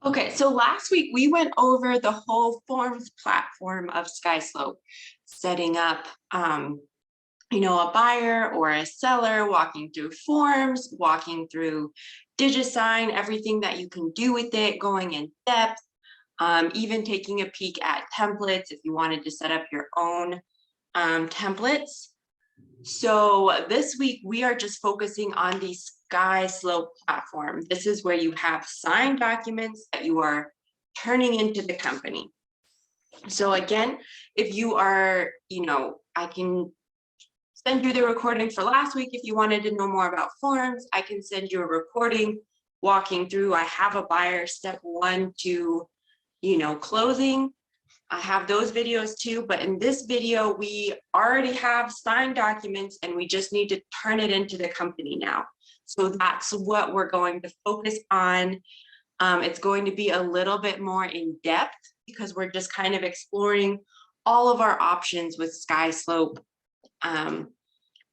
Okay, so last week we went over the whole forms platform of SkySlope, setting up, a buyer or a seller, walking through forms, walking through DigiSign, everything that you can do with it, going in depth, even taking a peek at templates if you wanted to set up your own templates. So this week we are just focusing on the SkySlope platform. This is where you have signed documents that you are turning into the company. So again, if you are, I can send you the recording for last week. If you wanted to know more about forms, I can send you a recording walking through. I have a buyer step 1 to, closing. I have those videos too, but in this video, we already have signed documents and we just need to turn it into the company now. So that's what we're going to focus on. It's going to be a little bit more in depth because we're just kind of exploring all of our options with SkySlope.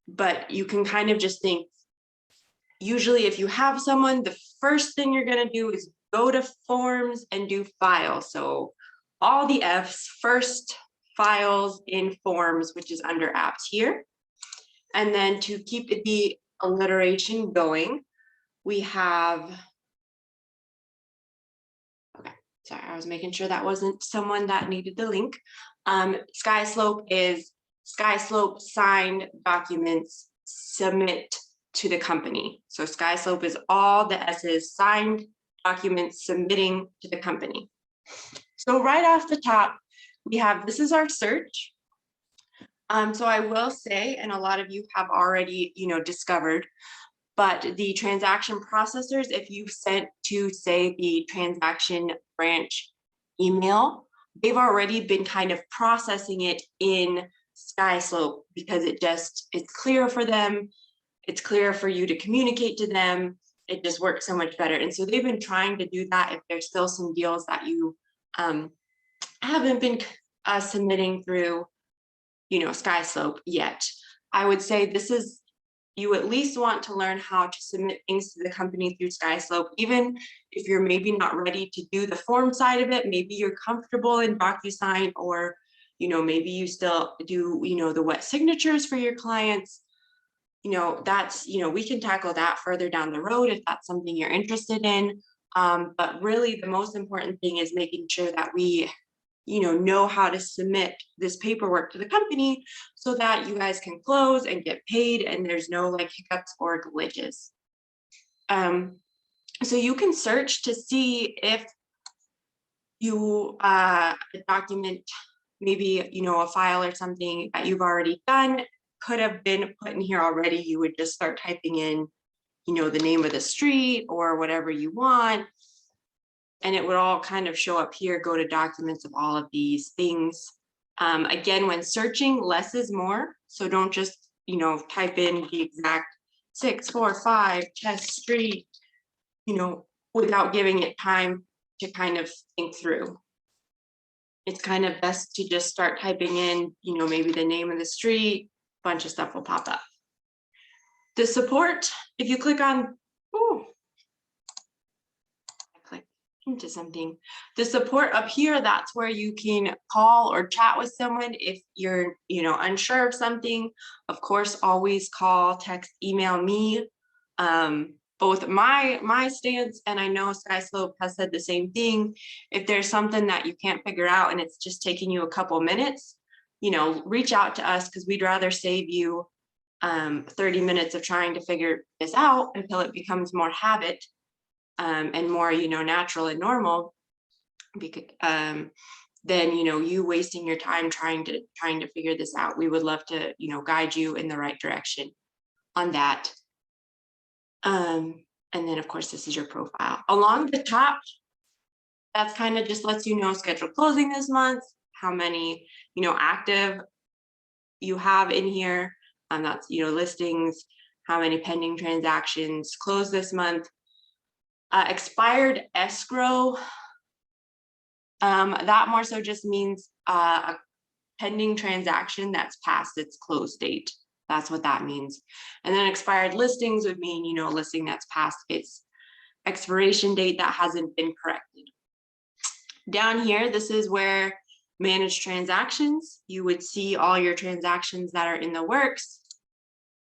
But you can kind of just think, usually if you have someone, the first thing you're going to do is go to forms and do files. So all the F's, first files in forms, which is under apps here. And then to keep the alliteration going, we have, okay, sorry, I was making sure that wasn't someone that needed the link. SkySlope is SkySlope signed documents submit to the company. So SkySlope is all the S's, signed documents submitting to the company. So right off the top, we have, this is our search. So I will say, and a lot of you have already, discovered, but the transaction processors, if you sent to, say, the transaction branch email, they've already been kind of processing it in SkySlope because it's clear for them. It's clear for you to communicate to them. It just works so much better. And so they've been trying to do that if there's still some deals that you haven't been submitting through, SkySlope yet. I would say you at least want to learn how to submit things to the company through SkySlope, even if you're maybe not ready to do the form side of it. Maybe you're comfortable in DocuSign, or, maybe you still do, the wet signatures for your clients. That's, we can tackle that further down the road if that's something you're interested in. But really the most important thing is making sure that we, know how to submit this paperwork to the company so that you guys can close and get paid and there's no hiccups or glitches. So you can search to see if you, a document, maybe, a file or something that you've already done could have been put in here already. You would just start typing in, the name of the street or whatever you want. And it would all kind of show up here, go to documents of all of these things. Again, when searching, less is more. So don't just, type in the exact 645 Chess Street, without giving it time to kind of think through. It's kind of best to just start typing in, maybe the name of the street, a bunch of stuff will pop up. The support, if you click on, into something, the support up here, that's where you can call or chat with someone if you're unsure of something. Of course, always call, text, email me. Both my stance, and I know SkySlope has said the same thing. If there's something that you can't figure out and it's just taking you a couple minutes, reach out to us, because we'd rather save you 30 minutes of trying to figure this out until it becomes more habit and more, natural and normal, because then, you wasting your time trying to figure this out. We would love to, guide you in the right direction on that. And then of course, this is your profile. Along the top, that's kind of just lets you know scheduled closing this month, how many, active you have in here. That's, listings, how many pending transactions closed this month. Expired escrow, that more so just means a pending transaction that's past its close date. That's what that means. And then expired listings would mean, a listing that's past its expiration date that hasn't been corrected. Down here, this is where manage transactions. You would see all your transactions that are in the works.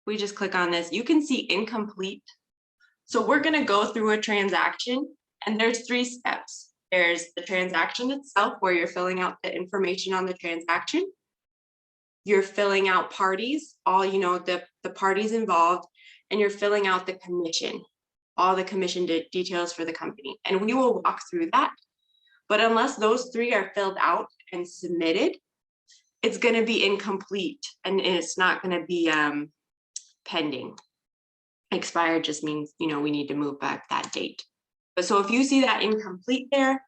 We just click on this. You can see incomplete. So we're going to go through a transaction, and there's 3 steps. There's the transaction itself, where you're filling out the information on the transaction. You're filling out parties, all the parties involved, and you're filling out the commission, all the commission details for the company. And we will walk through that. But unless those 3 are filled out and submitted, it's going to be incomplete, and it's not going to be pending. Expired just means, we need to move back that date. But so if you see that incomplete there,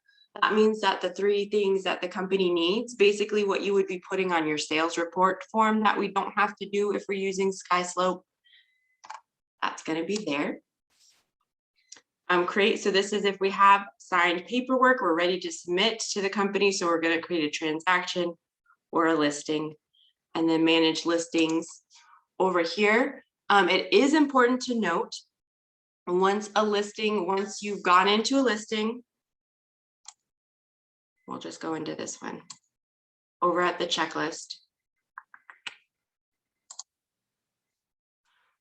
that means that the 3 things that the company needs, basically what you would be putting on your sales report form that we don't have to do if we're using SkySlope, that's going to be there. Create, so this is if we have signed paperwork, we're ready to submit to the company. So we're going to create a transaction or a listing, and then manage listings over here. It is important to note, once you've gone into a listing, we'll just go into this one over at the checklist.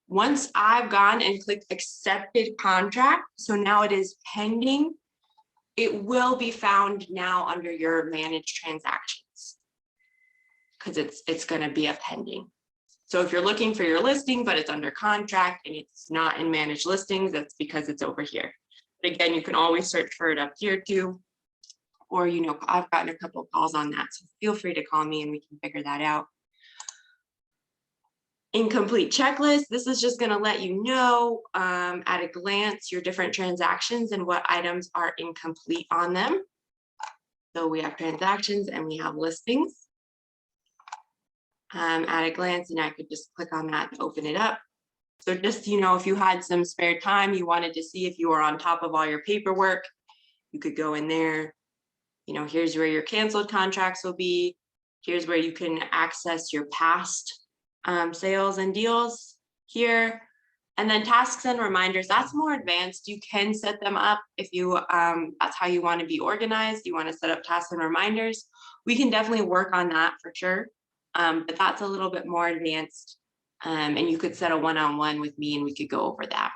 Once I've gone and clicked accepted contract, so now it is pending, it will be found now under your managed transactions, because it's going to be a pending. So if you're looking for your listing, but it's under contract and it's not in managed listings, that's because it's over here. But again, you can always search for it up here too. Or, I've gotten a couple of calls on that, so feel free to call me and we can figure that out. Incomplete checklist. This is just going to let you know at a glance your different transactions and what items are incomplete on them. So we have transactions and we have listings. At a glance, and I could just click on that and open it up. So just, if you had some spare time, you wanted to see if you were on top of all your paperwork, you could go in there. Here's where your canceled contracts will be. Here's where you can access your past sales and deals here. And then tasks and reminders, that's more advanced. You can set them up if you, that's how you want to be organized. You want to set up tasks and reminders. We can definitely work on that for sure. But that's a little bit more advanced. And you could set a one-on-one with me and we could go over that.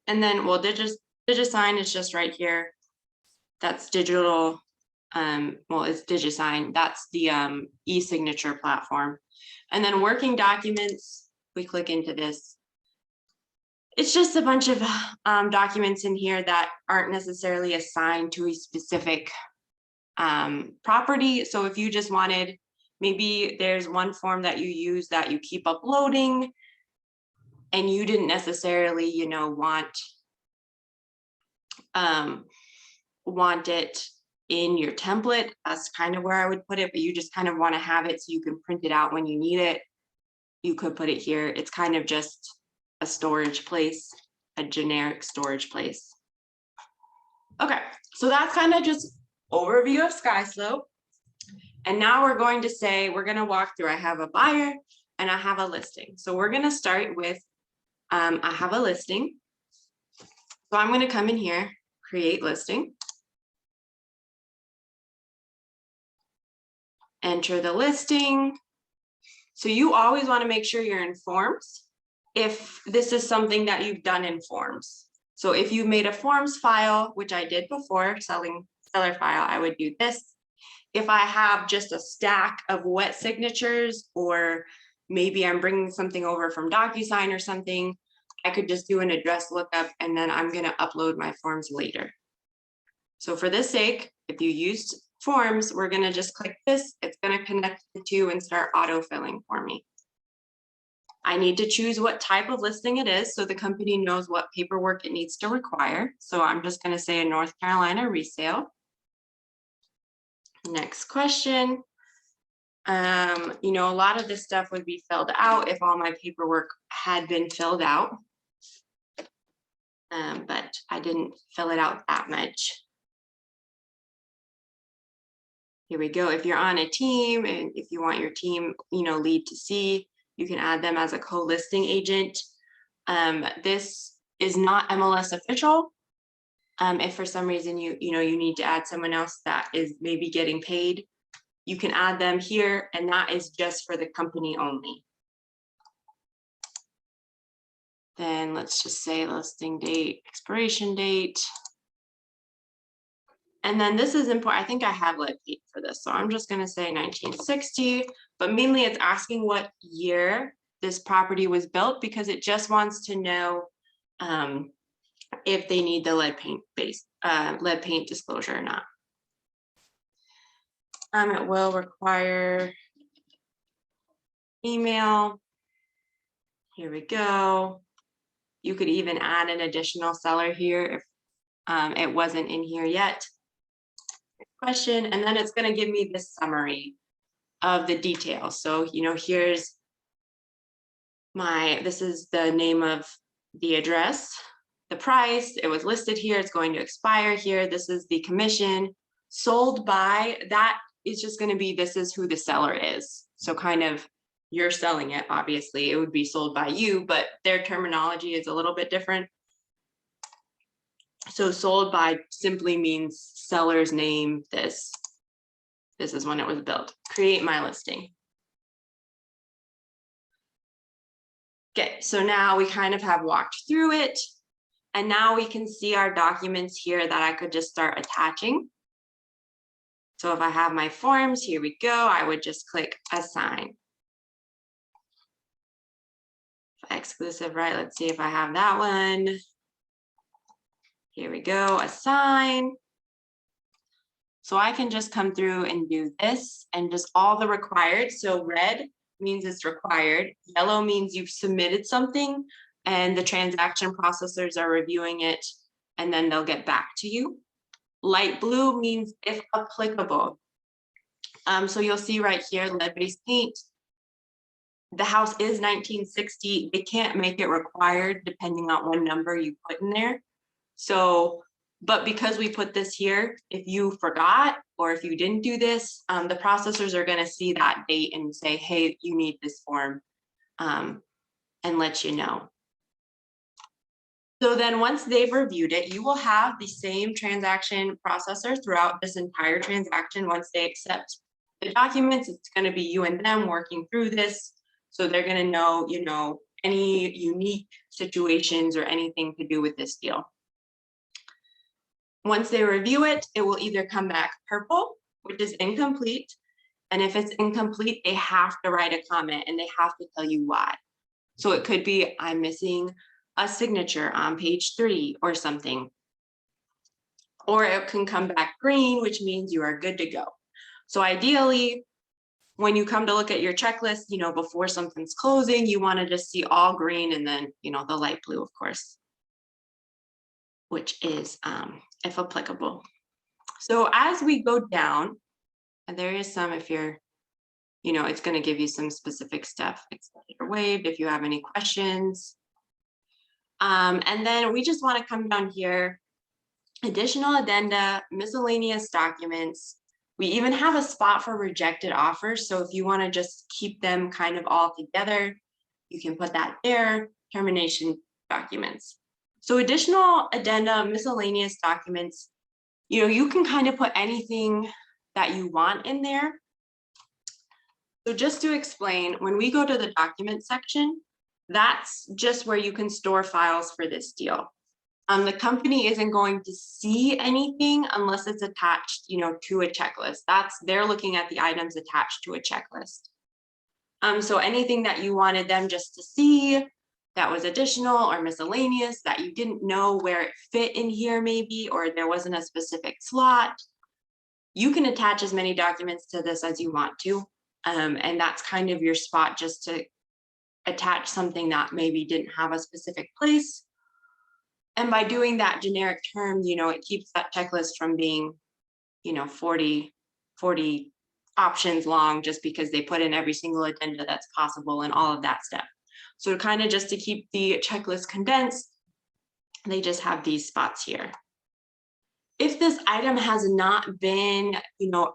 And then, well, DigiSign is just right here. That's digital. Well, it's DigiSign. That's the e-signature platform. And then working documents, we click into this. It's just a bunch of documents in here that aren't necessarily assigned to a specific property. So if you just wanted, maybe there's one form that you use that you keep uploading and you didn't necessarily, want it in your template. That's kind of where I would put it, but you just kind of want to have it so you can print it out when you need it. You could put it here. It's kind of just a storage place, a generic storage place. Okay, so that's kind of just overview of SkySlope. And now we're going to walk through, I have a buyer and I have a listing. So we're going to start with, I have a listing. So I'm going to come in here, create listing. Enter the listing. So you always want to make sure you're in forms if this is something that you've done in forms. So if you made a forms file, which I did before, seller file, I would do this. If I have just a stack of wet signatures, or maybe I'm bringing something over from DocuSign or something, I could just do an address lookup and then I'm going to upload my forms later. So for this sake, if you used forms, we're going to just click this. It's going to connect the two and start autofilling for me. I need to choose what type of listing it is so the company knows what paperwork it needs to require. So I'm just going to say a North Carolina resale. Next question. A lot of this stuff would be filled out if all my paperwork had been filled out. But I didn't fill it out that much. Here we go. If you're on a team and if you want your team, lead to see, you can add them as a co-listing agent. This is not MLS official. If for some reason you need to add someone else that is maybe getting paid, you can add them here, and that is just for the company only. Then let's just say listing date, expiration date. And then this is important. I think I have lead paint for this, so I'm just going to say 1960, but mainly it's asking what year this property was built because it just wants to know if they need the lead paint disclosure or not. It will require email. Here we go. You could even add an additional seller here if it wasn't in here yet. Question, and then it's going to give me this summary of the details. So, here's this is the name of the address, the price, it was listed here, it's going to expire here, this is the commission, sold by, that is just going to be, this is who the seller is. So kind of, you're selling it, obviously, it would be sold by you, but their terminology is a little bit different. So sold by simply means seller's name, this is when it was built. Create my listing. Okay, so now we kind of have walked through it, and now we can see our documents here that I could just start attaching. So if I have my forms, here we go, I would just click assign. Exclusive, right? Let's see if I have that one. Here we go, assign. So I can just come through and do this and just all the required. So red means it's required. Yellow means you've submitted something and the transaction processors are reviewing it and then they'll get back to you. Light blue means if applicable. So you'll see right here, lead-based paint. The house is 1960. They can't make it required depending on what number you put in there. So, but because we put this here, if you forgot or if you didn't do this, the processors are going to see that date and say, hey, you need this form, and let you know. So then once they've reviewed it, you will have the same transaction processor throughout this entire transaction. Once they accept the documents, it's going to be you and them working through this. So they're going to know, any unique situations or anything to do with this deal. Once they review it, it will either come back purple, which is incomplete. And if it's incomplete, they have to write a comment and they have to tell you why. So it could be, I'm missing a signature on page 3 or something. Or it can come back green, which means you are good to go. So ideally, when you come to look at your checklist, before something's closing, you want to just see all green and then, the light blue, of course, which is if applicable. So as we go down, and there is some, if you're, it's going to give you some specific stuff, accepted or waived if you have any questions. And then we just want to come down here, additional addenda, miscellaneous documents. We even have a spot for rejected offers. So if you want to just keep them kind of all together, you can put that there, termination documents. So additional addenda, miscellaneous documents, you can kind of put anything that you want in there. So just to explain, when we go to the document section, that's just where you can store files for this deal. The company isn't going to see anything unless it's attached, to a checklist. They're looking at the items attached to a checklist. So anything that you wanted them just to see that was additional or miscellaneous that you didn't know where it fit in here maybe, or there wasn't a specific slot, you can attach as many documents to this as you want to. And that's kind of your spot just to attach something that maybe didn't have a specific place. And by doing that generic term, it keeps that checklist from being, 40 options long just because they put in every single addenda that's possible and all of that stuff. So kind of just to keep the checklist condensed, they just have these spots here. If this item has not been,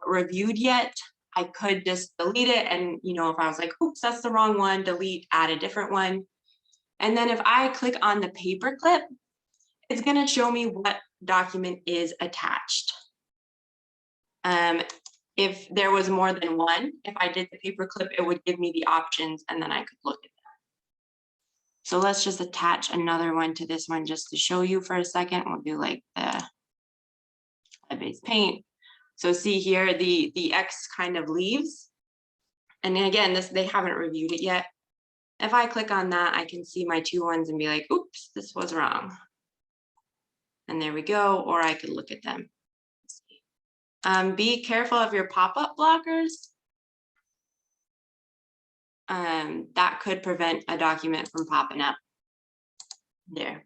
reviewed yet, I could just delete it. And, if I was like, oops, that's the wrong one, delete, add a different one. And then if I click on the paperclip, it's going to show me what document is attached. If there was more than one, if I did the paperclip, it would give me the options and then I could look at that. So let's just attach another one to this one just to show you for a second. We'll do like the base paint. So see here, the X kind of leaves. And again, they haven't reviewed it yet. If I click on that, I can see my 2 ones and be like, oops, this was wrong. And there we go, or I could look at them. Be careful of your pop-up blockers. That could prevent a document from popping up there.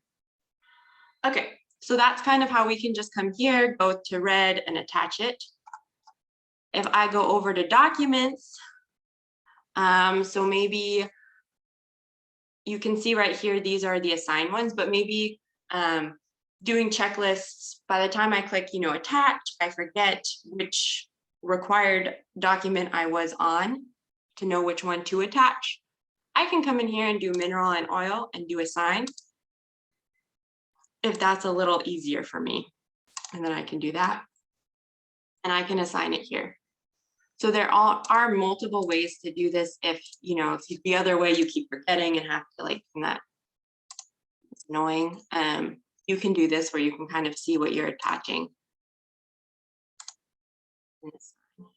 Okay, so that's kind of how we can just come here, go to red and attach it. If I go over to documents, so maybe you can see right here, these are the assigned ones, but maybe doing checklists, by the time I click, attach, I forget which required document I was on to know which one to attach. I can come in here and do mineral and oil and do assign if that's a little easier for me. And then I can do that and I can assign it here. So there are multiple ways to do this. If the other way you keep forgetting and have to that, it's annoying. You can do this where you can kind of see what you're attaching.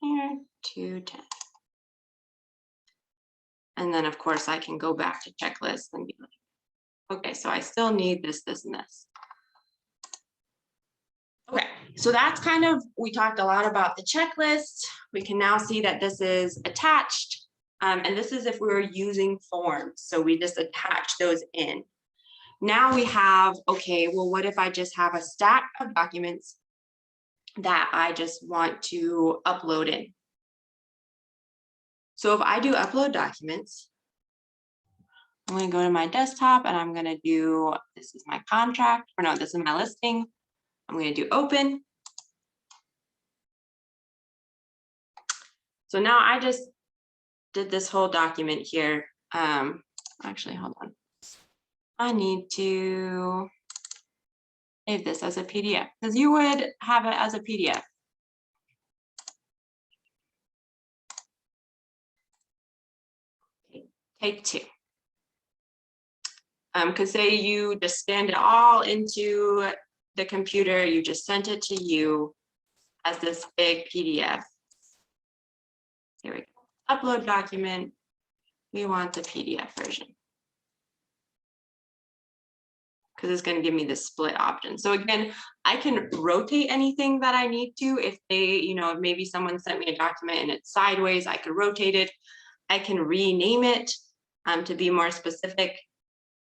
Here, 210. And then of course I can go back to checklist and be like, okay, so I still need this, this, and this. Okay, so that's kind of, we talked a lot about the checklist. We can now see that this is attached. And this is if we were using forms. So we just attach those in. Now we have, okay, well, what if I just have a stack of documents that I just want to upload in? So if I do upload documents, I'm going to go to my desktop and I'm going to do, this is my contract, or no, this is my listing. I'm going to do open. So now I just did this whole document here. Actually, hold on. I need to save this as a PDF because you would have it as a PDF. Okay, take 2. Because say you just scanned it all into the computer, you just sent it to you as this big PDF. Here we go. Upload document. We want the PDF version, because it's going to give me the split option. So again, I can rotate anything that I need to. If they, maybe someone sent me a document and it's sideways, I could rotate it. I can rename it to be more specific.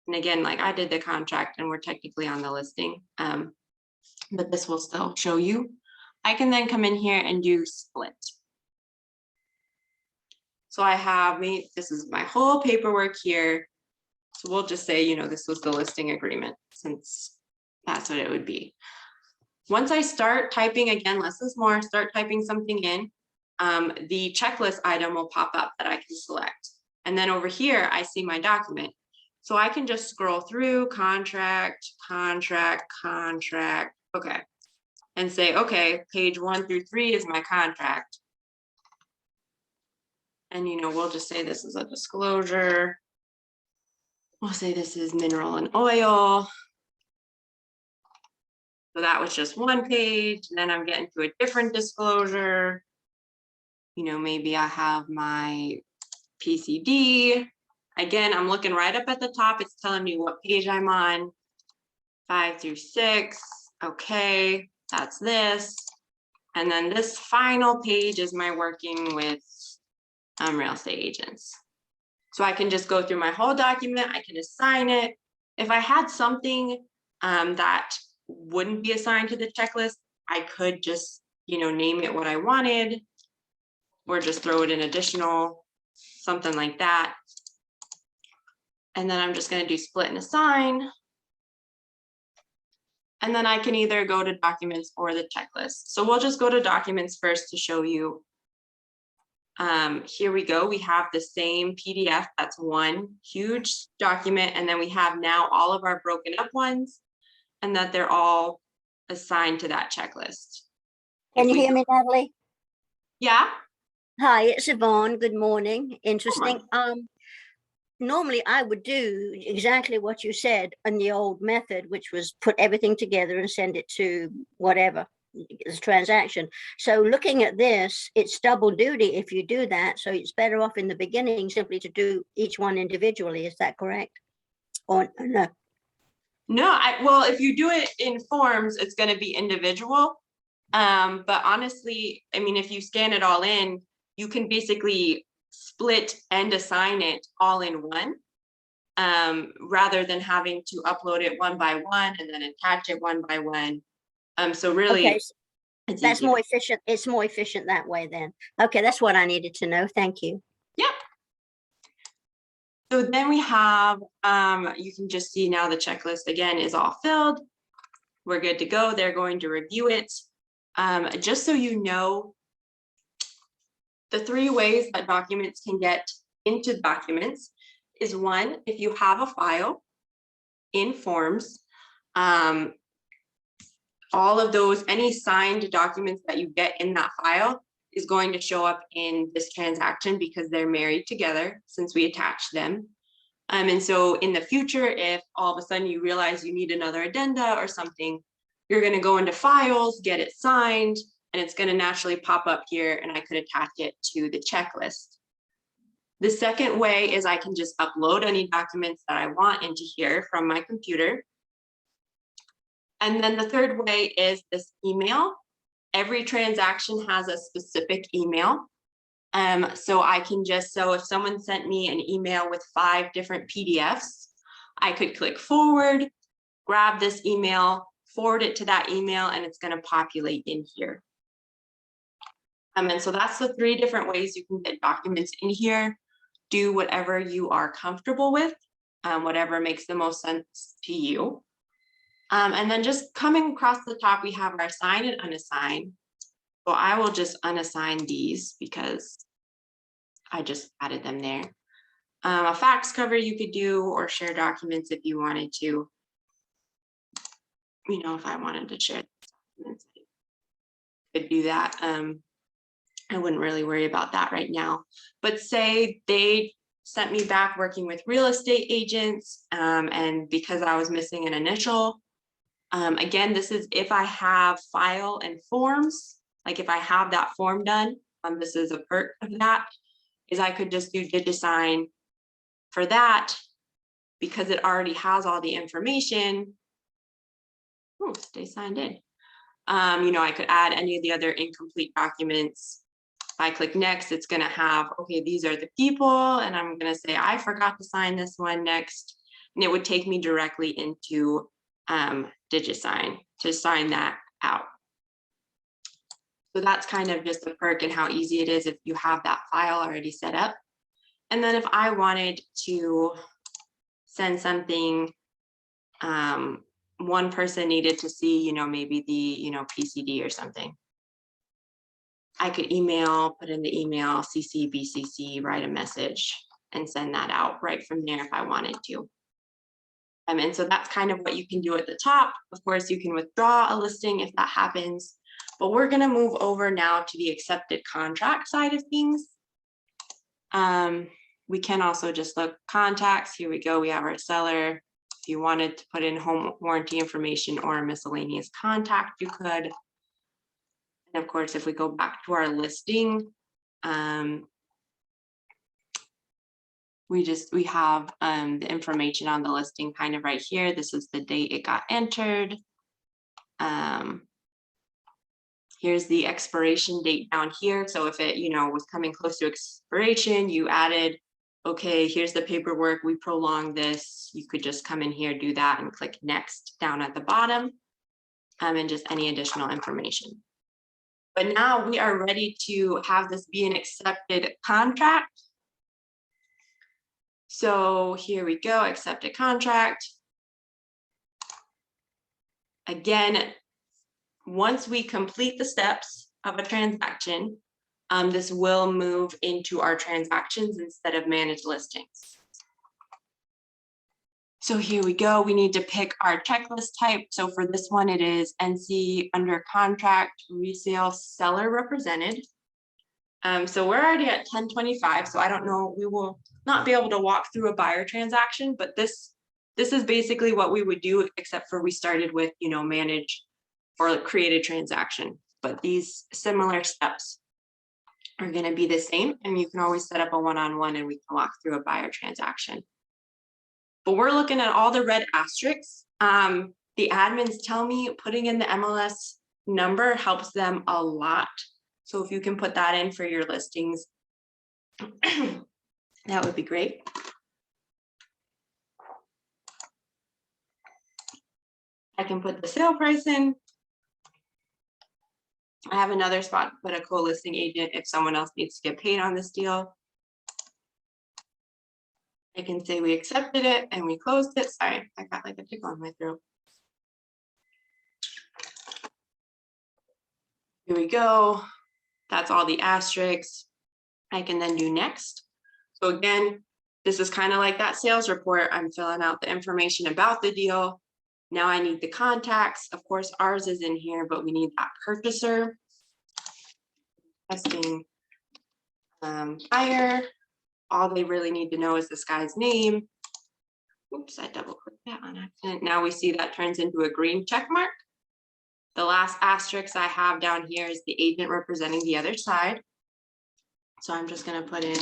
And again, like I did the contract and we're technically on the listing, but this will still show you. I can then come in here and do split. So I have this is my whole paperwork here. So we'll just say, this was the listing agreement, since that's what it would be. Once I start typing, again, less is more, start typing something in, the checklist item will pop up that I can select. And then over here, I see my document. So I can just scroll through contract, contract, contract, okay. And say, okay, page 1 through 3 is my contract. And, we'll just say this is a disclosure. We'll say this is mineral and oil. So that was just one page. And then I'm getting to a different disclosure. Maybe I have my PCD. Again, I'm looking right up at the top. It's telling me what page I'm on. 5 through 6. Okay, that's this. And then this final page is my working with real estate agents. So I can just go through my whole document. I can assign it. If I had something that wouldn't be assigned to the checklist, I could just, name it what I wanted, or just throw it in additional, something like that. And then I'm just going to do split and assign. And then I can either go to documents or the checklist. So we'll just go to documents first to show you. Here we go. We have the same PDF. That's one huge document. And then we have now all of our broken up ones, and that they're all assigned to that checklist. Can you hear me, Natalie? Yeah. Hi, it's Yvonne. Good morning. Interesting. Normally I would do exactly what you said in the old method, which was put everything together and send it to whatever this transaction. So looking at this, it's double duty if you do that. So it's better off in the beginning simply to do each one individually. Is that correct? Or no? No, well, if you do it in forms, it's going to be individual. But honestly, I mean, if you scan it all in, you can basically split and assign it all in one, rather than having to upload it one by one and then attach it one by one. So really, okay, it's that's easier. more efficient. It's more efficient that way then. Okay, that's what I needed to know. Thank you. Yep. So then we have, you can just see now the checklist again is all filled. We're good to go. They're going to review it. Just so you know, the 3 ways that documents can get into documents is 1, if you have a file in forms, all of those, any signed documents that you get in that file is going to show up in this transaction because they're married together since we attached them. And so in the future, if all of a sudden you realize you need another addenda or something, you're going to go into files, get it signed, and it's going to naturally pop up here and I could attach it to the checklist. The second way is I can just upload any documents that I want into here from my computer. And then the third way is this email. Every transaction has a specific email. So I can just, so if someone sent me an email with 5 different PDFs, I could click forward, grab this email, forward it to that email, and it's going to populate in here. And so that's the 3 different ways you can get documents in here. Do whatever you are comfortable with, whatever makes the most sense to you. And then just coming across the top, we have our assign and unassign. So I will just unassign these because I just added them there. A fax cover you could do, or share documents if you wanted to. You know, if I wanted to share documents, I could do that. I wouldn't really worry about that right now. But say they sent me back working with real estate agents, and because I was missing an initial. Again, this is if I have file and forms, like if I have that form done, this is a perk of that, is I could just do DigiSign for that because it already has all the information. Oh, stay signed in. You know, I could add any of the other incomplete documents. If I click next, it's going to have, okay, these are the people, and I'm going to say, I forgot to sign this one next. And it would take me directly into DigiSign to sign that out. So that's kind of just a perk and how easy it is if you have that file already set up. And then if I wanted to send something, one person needed to see, you know, maybe the, you know, PCD or something. I could email, put in the email, CC, BCC, write a message and send that out right from there if I wanted to. And so that's kind of what you can do at the top. Of course, you can withdraw a listing if that happens, but we're going to move over now to the accepted contract side of things. We can also just look contacts. Here we go. We have our seller. If you wanted to put in home warranty information or a miscellaneous contact, you could. And of course, if we go back to our listing, we have the information on the listing kind of right here. This is the date it got entered. Here's the expiration date down here. So if it, you know, was coming close to expiration, you added, okay, here's the paperwork, we prolonged this. You could just come in here, do that, and click next down at the bottom, and just any additional information. But now we are ready to have this be an accepted contract. So here we go, accepted contract. Again, once we complete the steps of a transaction, this will move into our transactions instead of managed listings. So here we go. We need to pick our checklist type. So for this one, it is NC under contract, resale seller represented. So we're already at 1025. So I don't know, we will not be able to walk through a buyer transaction, but this is basically what we would do, except for we started with, manage or create a transaction. But these similar steps are going to be the same, and you can always set up a one-on-one and we can walk through a buyer transaction. But we're looking at all the red asterisks. The admins tell me putting in the MLS number helps them a lot. So if you can put that in for your listings, that would be great. I can put the sale price in. I have another spot to put a co-listing agent if someone else needs to get paid on this deal. I can say we accepted it and we closed it. Sorry, I got like a tickle in my throat. Here we go. That's all the asterisks. I can then do next. So again, this is kind of like that sales report. I'm filling out the information about the deal. Now I need the contacts. Of course, ours is in here, but we need that purchaser. Testing buyer. All they really need to know is this guy's name. Oops, I double clicked that on accident. Now we see that turns into a green check mark. The last asterisk I have down here is the agent representing the other side. So I'm just going to put in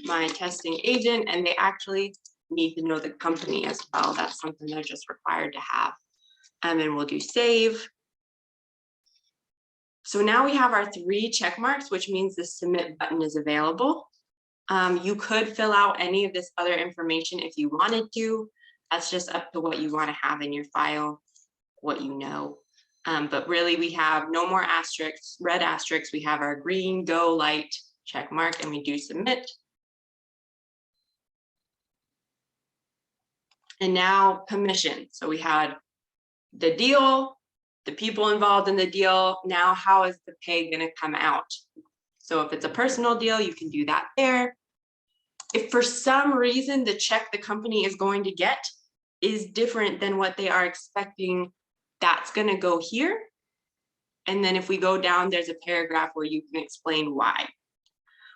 my testing agent, and they actually need to know the company as well. That's something they're just required to have. And then we'll do save. So now we have our 3 check marks, which means the submit button is available. You could fill out any of this other information if you wanted to. That's just up to what you want to have in your file, what you know. But really, we have no more asterisks, red asterisks. We have our green go light check mark, and we do submit. And now commission. So we had the deal, the people involved in the deal. Now, how is the pay going to come out? So if it's a personal deal, you can do that there. If for some reason the check the company is going to get is different than what they are expecting, that's going to go here. And then if we go down, there's a paragraph where you can explain why.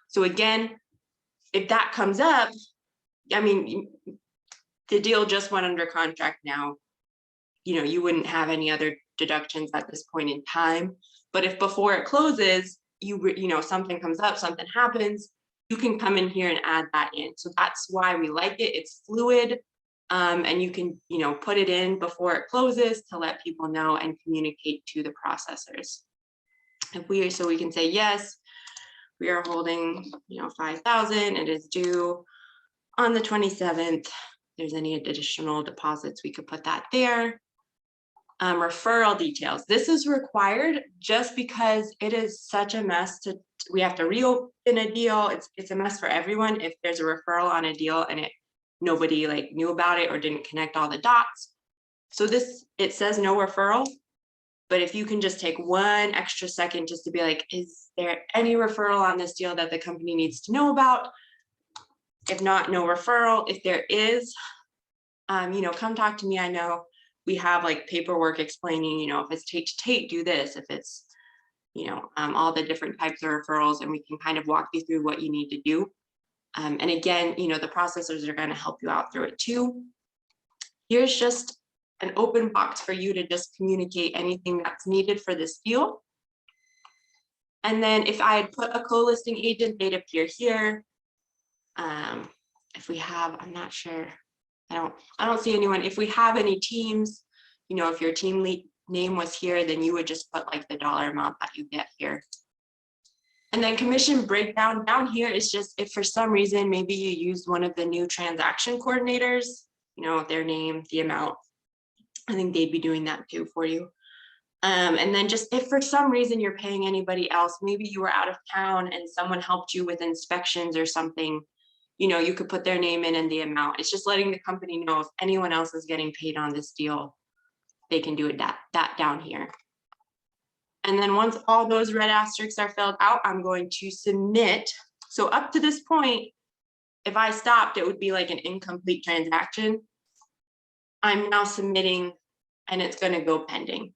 So again, if that comes up, I mean, the deal just went under contract now. You wouldn't have any other deductions at this point in time. But if before it closes, something comes up, something happens, you can come in here and add that in. So that's why we like it. It's fluid, and you can, put it in before it closes to let people know and communicate to the processors. So we can say, yes, we are holding, 5,000. It is due on the 27th. If there's any additional deposits, we could put that there. Referral details. This is required just because it is such a mess we have to reopen a deal. It's a mess for everyone if there's a referral on a deal and nobody knew about it or didn't connect all the dots. So it says no referral, but if you can just take one extra second just to be like, is there any referral on this deal that the company needs to know about? If not, no referral. If there is, come talk to me. I know we have paperwork explaining, if it's Tate to Tate, do this. If it's, all the different types of referrals, and we can kind of walk you through what you need to do. And again, the processors are going to help you out through it too. Here's just an open box for you to just communicate anything that's needed for this deal. And then if I had put a co-listing agent, they'd appear here. If we have, I'm not sure. I don't see anyone. If we have any teams, if your team name was here, then you would just put the dollar amount that you get here. And then commission breakdown down here is just if for some reason, maybe you used one of the new transaction coordinators, their name, the amount. I think they'd be doing that too for you. And then just if for some reason you're paying anybody else, maybe you were out of town and someone helped you with inspections or something, you could put their name in and the amount. It's just letting the company know if anyone else is getting paid on this deal, they can do it that down here. And then once all those red asterisks are filled out, I'm going to submit. So up to this point, if I stopped, it would be like an incomplete transaction. I'm now submitting and it's going to go pending.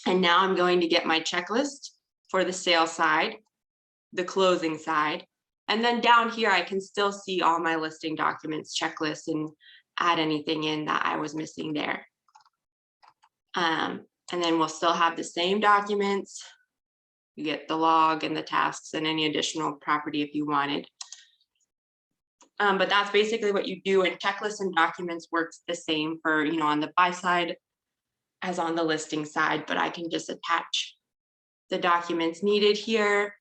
And now I'm going to get my checklist for the sale side, the closing side. And then down here, I can still see all my listing documents, checklists, and add anything in that I was missing there. And then we'll still have the same documents. You get the log and the tasks and any additional property if you wanted. But that's basically what you do, and checklists and documents works the same for, on the buy side as on the listing side, but I can just attach the documents needed here,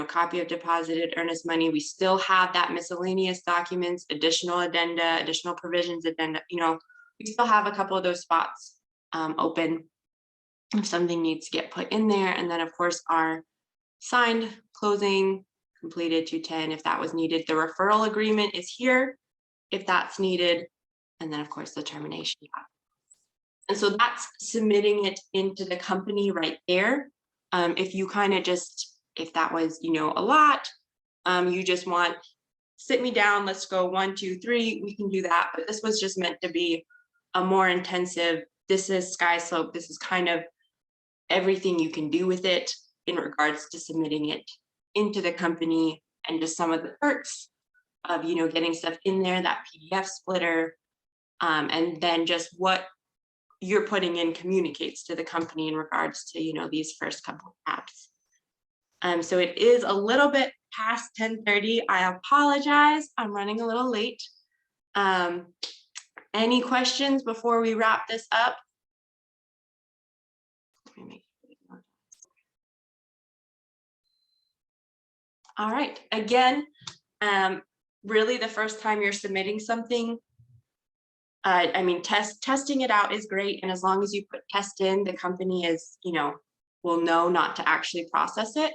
copy of deposited earnest money. We still have that miscellaneous documents, additional addenda, additional provisions addenda, we still have a couple of those spots open if something needs to get put in there. And then of course our signed closing completed 210 if that was needed. The referral agreement is here if that's needed. And then of course the termination. And so that's submitting it into the company right there. If you kind of just, if that was, a lot, you just want, sit me down, let's go 1, 2, 3, we can do that. But this was just meant to be a more intensive, this is SkySlope, this is kind of everything you can do with it in regards to submitting it into the company, and just some of the perks of, getting stuff in there, that PDF splitter, and then just what you're putting in communicates to the company in regards to, these first couple of apps. So it is a little bit past 10:30. I apologize. I'm running a little late. Any questions before we wrap this up? Let me make sure. All right. Again, really the first time you're submitting something, testing it out is great. And as long as you put test in, the company is, will know not to actually process it.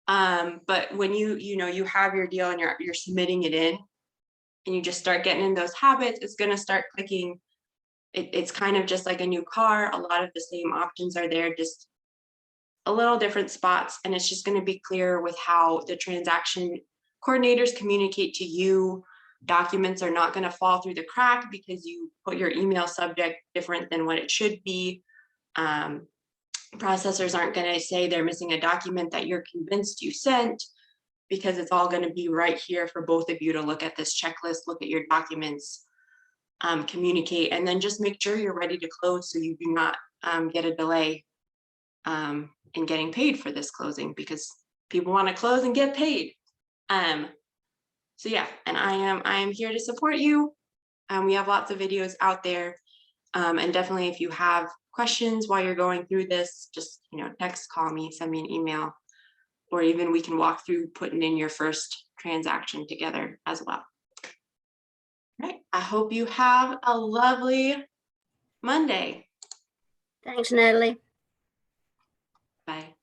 But when you have your deal and you're submitting it in, and you just start getting in those habits, it's going to start clicking. It's kind of just like a new car. A lot of the same options are there, just a little different spots. And it's just going to be clear with how the transaction coordinators communicate to you. Documents are not going to fall through the crack because you put your email subject different than what it should be. Processors aren't going to say they're missing a document that you're convinced you sent, because it's all going to be right here for both of you to look at this checklist, look at your documents, communicate, and then just make sure you're ready to close so you do not get a delay in getting paid for this closing, because people want to close and get paid. So yeah, and I am here to support you. We have lots of videos out there, and definitely if you have questions while you're going through this, just text, call me, send me an email, or even we can walk through putting in your first transaction together as well. All right, I hope you have a lovely Monday. Thanks, Natalie. Bye.